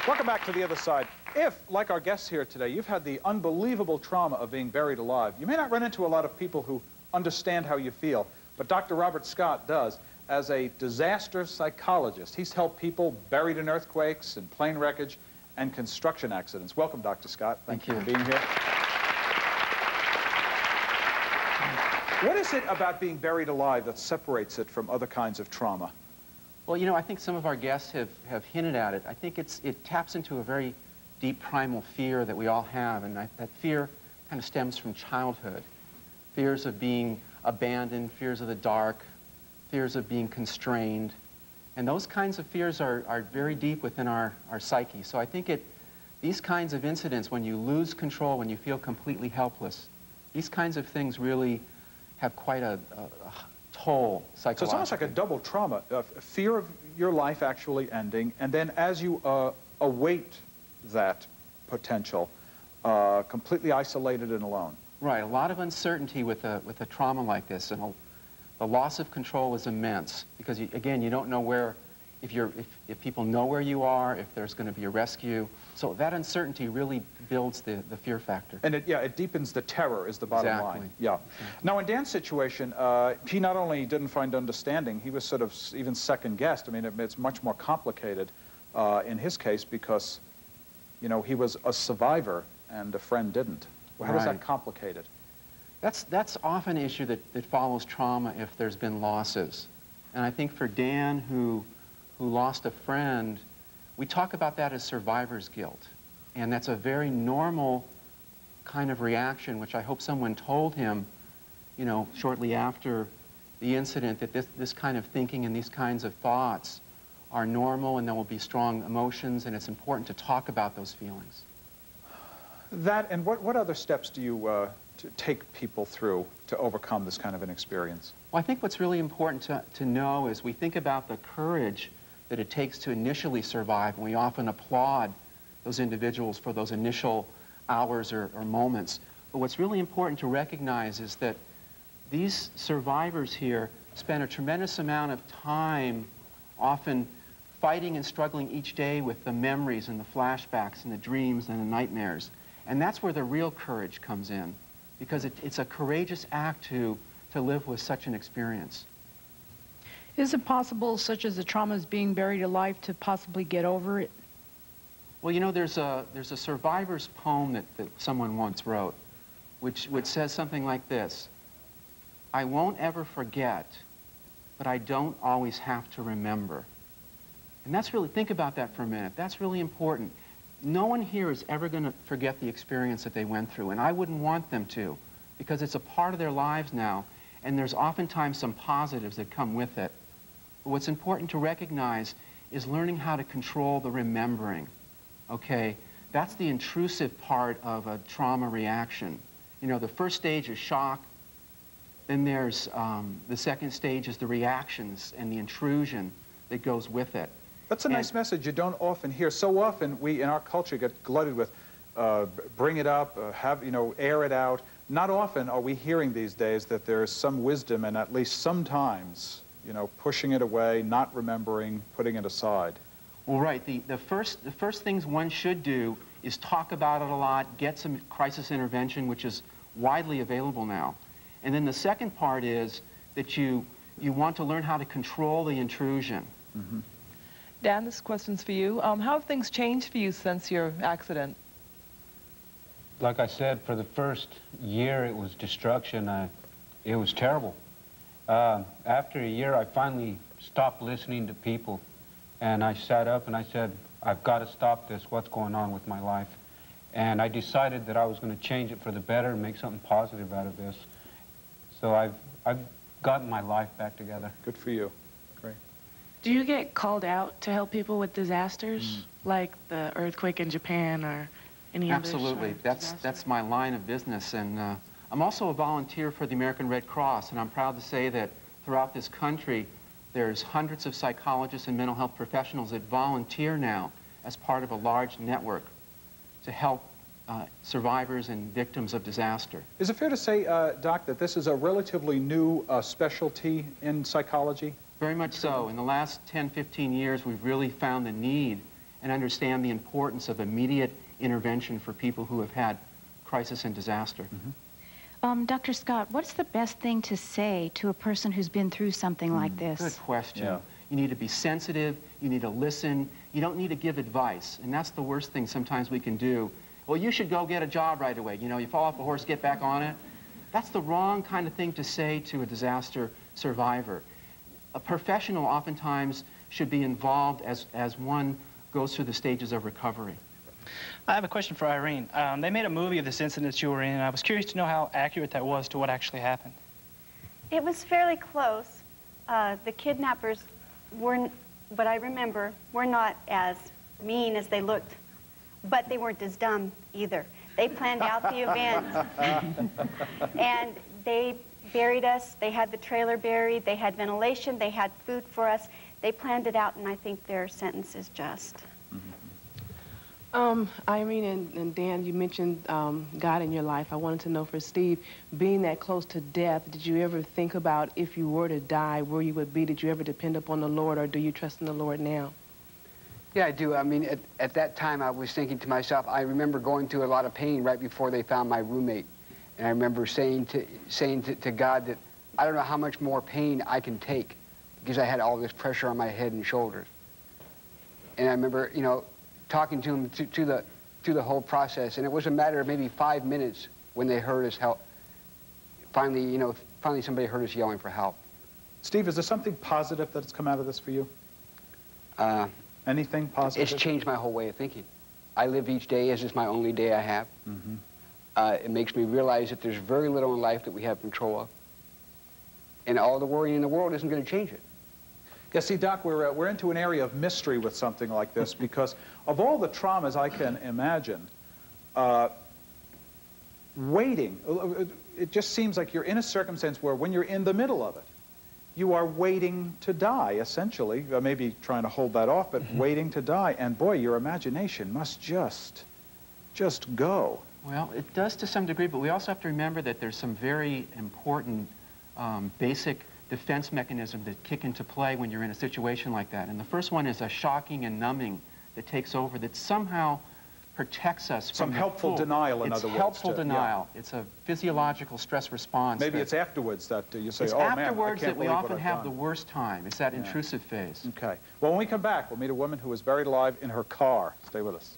Welcome back to The Other Side. If, like our guests here today, you've had the unbelievable trauma of being buried alive, you may not run into a lot of people who understand how you feel, but Dr. Robert Scott does. As a disaster psychologist, he's helped people buried in earthquakes and plane wreckage and construction accidents. Welcome, Dr. Scott. Thank you for being here. What is it about being buried alive that separates it from other kinds of trauma? Well, you know, I think some of our guests have hinted at it. I think it taps into a very deep primal fear that we all have, and that fear kind of stems from childhood. Fears of being abandoned, fears of the dark, fears of being constrained. And those kinds of fears are very deep within our psyche. So I think these kinds of incidents, when you lose control, when you feel completely helpless, these kinds of things really have quite a toll psychologically. So it's almost like a double trauma, fear of your life actually ending, and then as you await that potential, completely isolated and alone. Right, a lot of uncertainty with a trauma like this, and the loss of control is immense because, again, you don't know where, if people know where you are, if there's going to be a rescue. So that uncertainty really builds the fear factor. And it deepens the terror is the bottom line. Yeah. Exactly. Now, in Dan's situation, he not only didn't find understanding, he was sort of even second-guessed. I mean, it's much more complicated in his case because, you know, he was a survivor and a friend didn't. Well, how does that complicate it? That's often an issue that follows trauma if there's been losses. And I think for Dan, who lost a friend, we talk about that as survivor's guilt. And that's a very normal kind of reaction, which I hope someone told him, you know, shortly after the incident, that this kind of thinking and these kinds of thoughts are normal and there will be strong emotions, and it's important to talk about those feelings. That, and what other steps do you to take people through to overcome this kind of an experience? Well, I think what's really important to know is we think about the courage that it takes to initially survive, and we often applaud those individuals for those initial hours or moments. But what's really important to recognize is that these survivors here spend a tremendous amount of time often fighting and struggling each day with the memories and the flashbacks and the dreams and the nightmares. And that's where the real courage comes in, because it's a courageous act to live with such an experience. Is it possible, such as the trauma is being buried alive, to possibly get over it? Well, you know, there's a survivor's poem that someone once wrote, which says something like this: I won't ever forget, but I don't always have to remember. And that's really, think about that for a minute. That's really important. No one here is ever going to forget the experience that they went through, and I wouldn't want them to, because it's a part of their lives now, and there's oftentimes some positives that come with it. But what's important to recognize is learning how to control the remembering, okay? That's the intrusive part of a trauma reaction. You know, the first stage is shock, then there's the second stage is the reactions and the intrusion that goes with it. That's a nice message you don't often hear. So often we, in our culture, get glutted with bring it up, air it out. Not often are we hearing these days that there is some wisdom and at least sometimes, pushing it away, not remembering, putting it aside. Well, right. The first things one should do is talk about it a lot, get some crisis intervention, which is widely available now. And then the second part is that you want to learn how to control the intrusion. Mm-hmm. Dan, this question's for you. How have things changed for you since your accident? Like I said, for the first year, it was destruction. It was terrible. After a year, I finally stopped listening to people. And I sat up and I said, I've got to stop this. What's going on with my life? And I decided that I was going to change it for the better and make something positive out of this. So I've gotten my life back together. Good for you. Great. Do you get called out to help people with disasters, like the earthquake in Japan or any other? Absolutely. That's my line of business. And I'm also a volunteer for the American Red Cross, and I'm proud to say that throughout this country, there's hundreds of psychologists and mental health professionals that volunteer now as part of a large network to help survivors and victims of disaster. Is it fair to say, Doc, that this is a relatively new specialty in psychology? Very much so. In the last 10, 15 years, we've really found the need and understand the importance of immediate intervention for people who have had crisis and disaster. Dr. Scott, what's the best thing to say to a person who's been through something like this? Good question. Yeah. You need to be sensitive, you need to listen, you don't need to give advice, and that's the worst thing sometimes we can do. Well, you should go get a job right away. You know, you fall off a horse, get back on it. That's the wrong kind of thing to say to a disaster survivor. A professional oftentimes should be involved as one goes through the stages of recovery. I have a question for Irene. They made a movie of this incident you were in, and I was curious to know how accurate that was to what actually happened. It was fairly close. The kidnappers weren't, what I remember, were not as mean as they looked, but they weren't as dumb either. They planned out the event, and they buried us. They had the trailer buried. They had ventilation. They had food for us. They planned it out, and I think their sentence is just. Irene and Dan, you mentioned God in your life. I wanted to know for Steve, being that close to death, did you ever think about if you were to die, where you would be? Did you ever depend upon the Lord, or do you trust in the Lord now? Yeah, I do. I mean, at that time, I was thinking to myself, I remember going through a lot of pain right before they found my roommate. And I remember saying to God that I don't know how much more pain I can take because I had all this pressure on my head and shoulders. And I remember, you know, talking to him through the whole process. And it was a matter of maybe 5 minutes when they heard us help. Finally, you know, finally somebody heard us yelling for help. Steve, is there something positive that's come out of this for you? Anything positive? It's changed my whole way of thinking. I live each day as it's my only day I have. It makes me realize that there's very little in life that we have control of. And all the worrying in the world isn't going to change it. Yeah, see, Doc, we're into an area of mystery with something like this because of all the traumas I can imagine, waiting, it just seems like you're in a circumstance where when you're in the middle of it, you are waiting to die, essentially. Maybe trying to hold that off, but waiting to die. And boy, your imagination must just go. Well, it does to some degree, but we also have to remember that there's some very important basic defense mechanisms that kick into play when you're in a situation like that. And the first one is a shocking and numbing that takes over that somehow protects us from some helpful denial, in other words. It's helpful denial. Yeah. It's a physiological stress response. Maybe it's afterwards that you say, oh, man, man, afterwards that we often have the worst time. It's that intrusive phase. Okay. Well, when we come back, we'll meet a woman who was buried alive in her car. Stay with us.